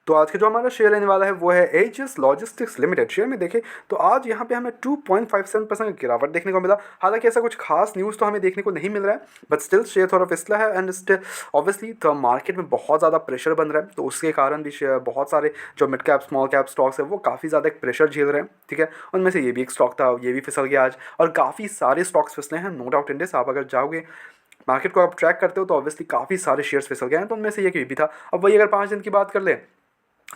तो आज का जो हमारा शेयर रहने वाला है वो है एजिस लॉजिस्टिक्स लिमिटेड। शेयर में देखें तो आज यहाँ पे हमें 2.57% का गिरावट देखने को मिला। हालांकि ऐसा कुछ खास न्यूज़ तो हमें देखने को नहीं मिल रहा है, बट स्टिल शेयर थोड़ा फिसला है एंड स्टिल ऑब्वियसली तो मार्केट में बहुत ज़्यादा प्रेशर बन रहा है, तो उसके कारण भी शेयर बहुत सारे जो mid cap small cap stocks है वो काफ़ी ज़्यादा एक प्रेशर झेल रहे हैं। ठीक है, उनमें से ये भी एक स्टॉक था, ये भी फिसल गया आज, और काफ़ी सारे स्टॉक्स फिसले हैं नो डाउट इन दिस। आप अगर जाओगे मार्केट को आप ट्रैक करते हो तो ऑब्वियसली काफ़ी सारे शेयर्स फिसल गए हैं, तो उनमें से ये भी था। अब वही अगर 5 दिन की बात कर ले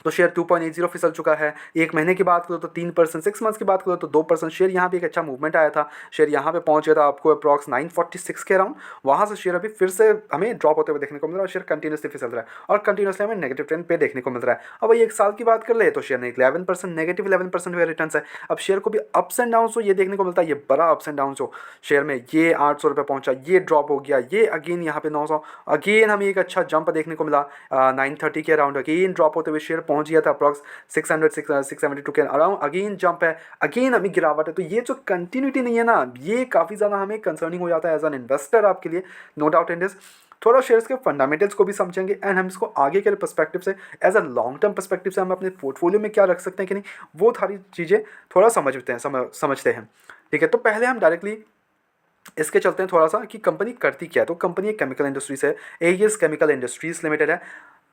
तो शेयर 2.80 फिसल चुका है। एक महीने की बात करो तो 3%, 6 मंथ्स की बात करो तो 2%। शेयर यहाँ पे एक अच्छा मूवमेंट आया था, शेयर यहाँ पे पहुंच गया था आपको अप्रॉक्स 946 के अराउंड। वहाँ से शेयर अभी फिर से हमें ड्रॉप होते हुए देखने को मिल रहा है और शेयर कंटिन्यूसली फिसल रहा है और कंटिन्यूसली हमें नेगेटिव ट्रेंड पे देखने को मिल रहा है। अब वही एक साल की बात कर ले तो शेयर ने 11% नेगेटिव 11% हुए रिटर्न है। अब शेयर को भी अप्स एंड डाउन हो ये देखने को मिलता है, ये बड़ा अप्स एंड डाउन हो शेयर में। ये 800 रुपये पहुंचा, ये ड्रॉप हो गया, ये अगेन यहाँ पे 900, अगेन हमें एक अच्छा जंप देखने को मिला 930 के अराउंड, अगेन ड्रॉप होते हुए शेयर पहुंच गया था अप्रॉक्स 672 के अराउंड, अगेन जंप है, अगेन अभी गिरावट है। तो ये जो कंटिन्यूटी नहीं है ना, ये काफ़ी ज़्यादा हमें कंसर्निंग हो जाता है एज एन इन्वेस्टर आपके लिए, नो डाउट इन दिस। थोड़ा शेयर्स के फंडामेंटल्स को भी समझेंगे एंड हम इसको आगे के पर्सपेक्टिव से as a long term perspective से हम अपने पोर्टफोलियो में क्या रख सकते हैं कि नहीं, वो सारी चीज़ें थोड़ा समझते हैं। ठीक है, तो पहले हम डायरेक्टली इसके चलते हैं थोड़ा सा कि कंपनी करती क्या है। तो कंपनी एक केमिकल इंडस्ट्री से, एईएस केमिकल इंडस्ट्रीज लिमिटेड है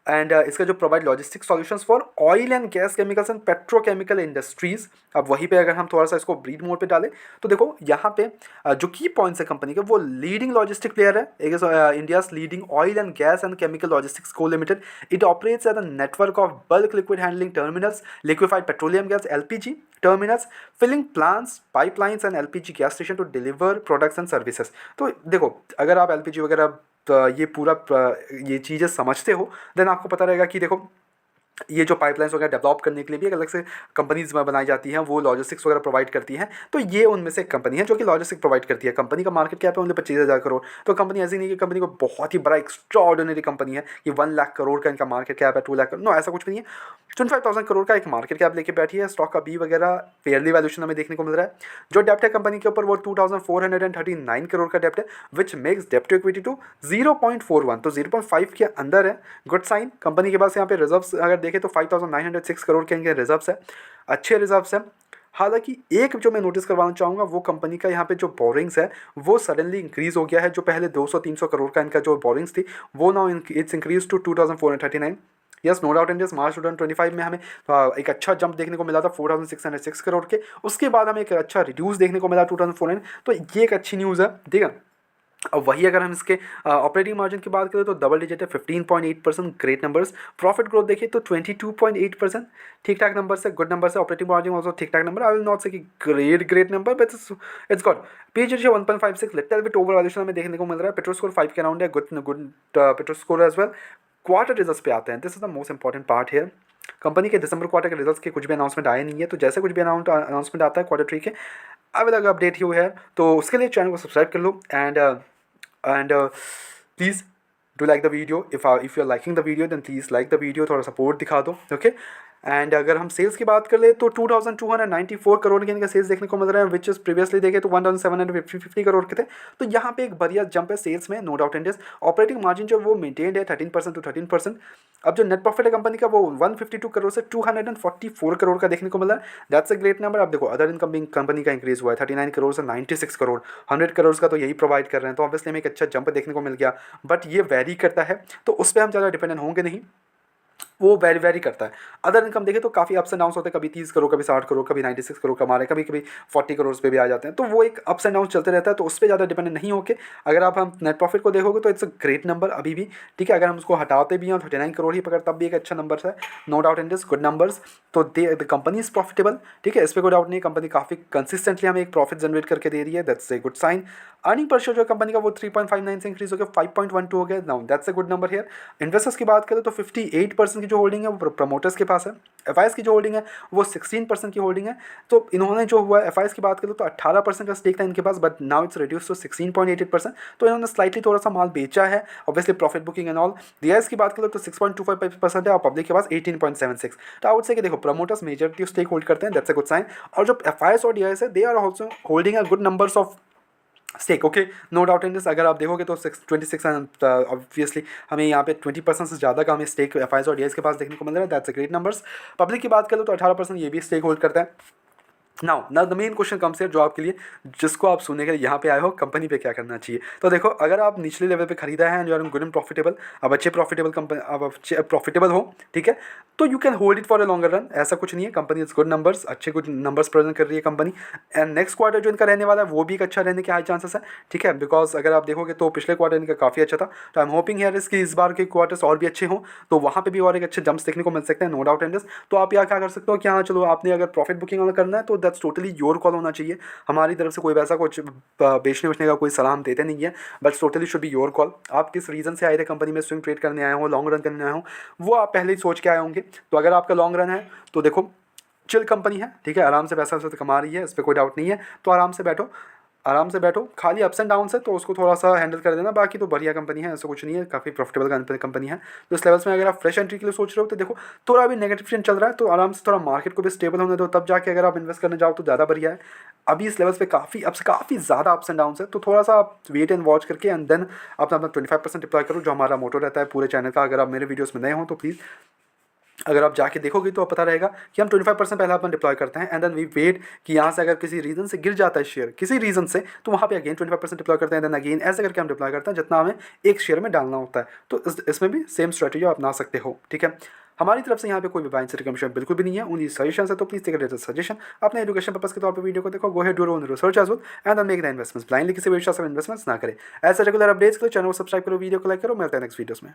एंड इसका जो provide logistic solutions for oil and gas chemicals and petrochemical industries. अब वहीं पे अगर हम थोड़ा सा इसको ब्रीड मोड पे डालें तो देखो यहाँ पे जो की पॉइंट्स है कंपनी के, वो लीडिंग लॉजिस्टिक प्लेयर है, India's leading oil and gas and chemical logistics co limited. It operates at a network of bulk liquid handling terminals, liquefied petroleum gas LPG terminals, filling plants, pipelines and LPG gas station to deliver products and services. तो देखो अगर आप LPG वगैरह तो ये पूरा ये चीज़ें समझते हो देन आपको पता रहेगा कि देखो ये जो पाइपलाइंस वगैरह डेवलप करने के लिए भी एक अलग से कंपनीज बनाई जाती हैं, वो लॉजिस्टिक्स वगैरह प्रोवाइड करती हैं। तो ये उनमें से एक कंपनी है जो कि लॉजिस्टिक प्रोवाइड करती है। कंपनी का मार्केट कैप है ओनली 25,000 करोड़। तो कंपनी ऐसी नहीं कि कंपनी को बहुत ही बड़ा एक्स्ट्रा ऑर्डिनरी कंपनी है कि 1 लाख करोड़ का इनका मार्केट कैप है, 2 लाख, नो ऐसा कुछ भी नहीं है। 25,000 करोड़ का एक मार्केट कैप लेके बैठी है। स्टॉक का बी वगैरह फेयरली वैल्यूएशन हमें देखने को मिल रहा है। जो डेप्ट है कंपनी के ऊपर वो 2,439 करोड़ का डेप्ट है, विच मेक्स डेप्ट टू इक्विटी टू 0.41, तो 0.5 के अंदर है। Good sign. कंपनी के पास यहाँ पे रिजर्व्स अगर देखें तो 5,906 करोड़ के इनके रिजर्व्स है, अच्छे रिजर्व्स है। हालांकि एक जो मैं नोटिस करवाना चाहूँगा वो कंपनी का यहाँ पे जो बोरिंग्स है वो सडनली इंक्रीज हो गया है। जो पहले 200-300 करोड़ का इनका जो बोरिंग्स थी वो now it's increase to 2,439। Yes, no doubt in this. मार्च 2025 में हमें एक अच्छा जंप देखने को मिला था 4,606 करोड़ के। उसके बाद हमें एक अच्छा रिड्यूस देखने को मिला 2004। तो ये एक अच्छी न्यूज़ है, ठीक है। अब वही अगर हम इसके ऑपरेटिंग मार्जिन की बात करें तो डबल डिजिट है, 15.8%, ग्रेट नंबर्स। प्रॉफिट ग्रोथ देखिए तो 22.8%, ठीक ठाक नंबर से, गुड नंबर से। ऑपरेटिंग मार्जिन ऑल्सो ठीक ठाक number, I will not say कि great number, but it's good. PE ratio 1.56, little bit overvaluation हमें देखने को मिल रहा है। पेट्रोल स्कोर 5 के अराउंड है, good Piotroski score as well. Quarter results पे आते हैं, this is the most important part here. Company के दिसंबर क्वार्टर के रिजल्ट्स के कुछ भी अनाउंसमेंट आए नहीं है, तो जैसे कुछ भी अनाउंसमेंट आता है क्वार्टर 3 के, आई विल अपडेट यू है। तो उसके लिए चैनल को सब्सक्राइब कर लो and please do like the video. If you're liking the video then please like the video, थोड़ा सपोर्ट दिखा दो, ओके। एंड अगर हम सेल्स की बात कर ले तो 2,294 करोड़ के इनका सेल्स देखने को मिल रहा है, विच इज प्रीवियसली देखे तो 1,750 करोड़ के थे। तो यहाँ पे एक बढ़िया जंप है सेल्स में, no doubt in this. Operating margin जो वो मेंटेन्ड है 13% टू 13%। अब जो नेट प्रॉफिट है कंपनी का वो 152 करोड़ से 244 करोड़ का देखने को मिला है, दैट्स अ ग्रेट नंबर। अब देखो अदर इनकम भी कंपनी का इंक्रीज हुआ है 39 करोड़ से 96 करोड़, 100 करोड़ का तो यही प्रोवाइड कर रहे हैं। तो ऑब्वियसली हमें एक अच्छा जंप देखने को मिल गया, बट ये वेरी करता है तो उस पर हम ज़्यादा डिपेंडेंट होंगे नहीं, वो वेरी करता है। अदर इनकम देखें तो काफ़ी अप्स एंड डाउन्स होते हैं, कभी 30 करोड़, कभी 60 करोड़, कभी 96 करोड़ कमा रहे हैं, कभी कभी 40 करोड़ पे भी आ जाते हैं। तो वो एक अप्स एंड डाउन चलते रहता है, तो उस पर ज़्यादा डिपेंडेंट नहीं होकर अगर आप हम नेट प्रॉफिट को देखोगे तो इट्स अ ग्रेट नंबर अभी भी, ठीक है। अगर हम उसको हटाते भी हैं 39 करोड़ ही पकड़ तब भी एक अच्छा नंबर है, no doubt in this, good numbers. तो द कंपनी इज प्रॉफिटेबल, ठीक है, इस पर कोई डाउट नहीं। कंपनी काफ़ी कंसिस्टेंटली हमें एक प्रॉफिट जनरेट करके दे रही है, that's a good sign. Earning per share जो कंपनी का वो 3.59 से इंक्रीज हो गया 5.12 हो गया, now that's a good number here. Investors की बात करें तो 58% की जो होल्डिंग है वो प्रमोटर्स के पास है। एफआईएस की जो होल्डिंग है वो 16% की होल्डिंग है। तो इन्होंने जो हुआ है एफआईएस की बात करें तो 18% का स्टेक था इनके पास, but now it's reduce to 16.88%। तो इन्होंने स्लाइटली थोड़ा सा माल बेचा है, obviously profit booking and all. DIS की बात करें तो 6.25% है और पब्लिक के पास 18.76। तो आउट से कि देखो प्रमोटर्स मेजॉरिटी स्टेक होल्ड करते हैं, दैट्स अ गुड साइन। और जो एफआईएस और डीआईएस है they are also holding a good numbers of stake. Okay, no doubt in this. अगर आप देखोगे तो 26 एंड ऑब्वियसली हमें यहाँ पे 20% से ज़्यादा का हमें स्टेक एफ और डी के पास देखने को मिल रहा है। That's a great numbers. Public की बात करें तो 18% ये भी स्टेक होल्ड करता है। Now the main question comes here, जो आपके लिए, जिसको आप सुनने के लिए यहाँ पे आए हो, कंपनी पे क्या करना चाहिए। तो देखो, अगर आप निचले लेवल पे खरीदा है and you are good and profitable, अब अच्छे प्रॉफिटेबल कंपनी, अब अच्छे प्रॉफिटेबल हो, ठीक है, तो you can hold it for a longer run. ऐसा कुछ नहीं है, कंपनी इज गुड नंबर्स, अच्छे गुड नंबर्स प्रेजेंट कर रही है कंपनी, एंड नेक्स्ट क्वार्टर जो इनका रहने वाला है वो भी एक अच्छा रहने के हाई चांसेस है, ठीक है, बिकॉज अगर आप देखोगे तो पिछले क्वार्टर इनका काफ़ी अच्छा था। तो आई एम होपिंग हियर इसकी इस बार के क्वार्टर्स और भी अच्छे हों, तो वहाँ पे भी और एक अच्छे जंप्स देखने को मिल सकते हैं, नो डाउट इन दिस। तो आप यहाँ क्या कर सकते हो कि हाँ चलो, आपने अगर प्रॉफिट बुकिंग करना है तो दैट्स टोटली योर कॉल होना चाहिए। हमारी तरफ से कोई वैसा कुछ बेचने वेचने का कोई सलाह हम देते नहीं है, but totally should be your call. आप किस रीज़न से आए थे कंपनी में, स्विंग ट्रेड करने आए हो, लॉन्ग रन करने आए हो, वो आप पहले ही सोच के आए होंगे। तो अगर आपका लॉन्ग रन है तो देखो, चिल कंपनी है, ठीक है, आराम से पैसा वैसा कमा रही है, इस पर कोई डाउट नहीं है, तो आराम से बैठो, आराम से बैठो। खाली अप्स एंड डाउन है तो उसको थोड़ा सा हैंडल कर देना, बाकी तो बढ़िया कंपनी है, ऐसा कुछ नहीं है, काफ़ी प्रॉफिटेबल कंपनी है। तो इस लेवल्स में अगर आप फ्रेश एंट्री के लिए सोच रहे हो तो देखो, थोड़ा अभी नेगेटिव ट्रेंड चल रहा है, तो आराम से थोड़ा मार्केट को भी स्टेबल होने दो, तब जाके अगर आप इन्वेस्ट करने जाओ तो ज़्यादा बढ़िया है। अभी इस लेवल्स पे काफ़ी ज़्यादा अप्स एंड डाउन है, तो थोड़ा सा आप वेट एंड वॉच करके एंड देन अपना 25% डिप्लॉय करो, जो हमारा मोटो रहता है पूरे चैनल का। अगर आप मेरे वीडियोस में नए हो तो प्लीज़, अगर आप जाके देखोगे तो पता रहेगा कि हम 25% पहले अपन डिप्लॉय करते हैं एंड देन वी वेट कि यहाँ से अगर किसी रीज़न से गिर जाता है शेयर, किसी रीज़न से, तो वहाँ पे अगेन 25% डिप्लॉय करते हैं, देन अगेन ऐसे करके हम डिप्लॉय करते हैं जितना हमें एक शेयर में डालना होता है। तो इसमें भी सेम स्ट्रेटेजी आप अपना सकते हो, ठीक है। हमारी तरफ से यहाँ पे कोई भी बाइंग से रिकमेंडेशन बिल्कुल भी नहीं है, उन्हीं सजेशन है, तो please take a latest suggestion. अपने एजुकेशन पर्पस के तौर पर वीडियो को देखो, go head do your own research as well and then make the investments. Blindly किसी भी विश्वास पर इन्वेस्टमेंट्स ना करें। ऐसे रेगुलर अपडेट्स के लिए चैनल को सब्सक्राइब करो, वीडियो को लाइक करो। मिलते हैं नेक्स्ट वीडियोस में।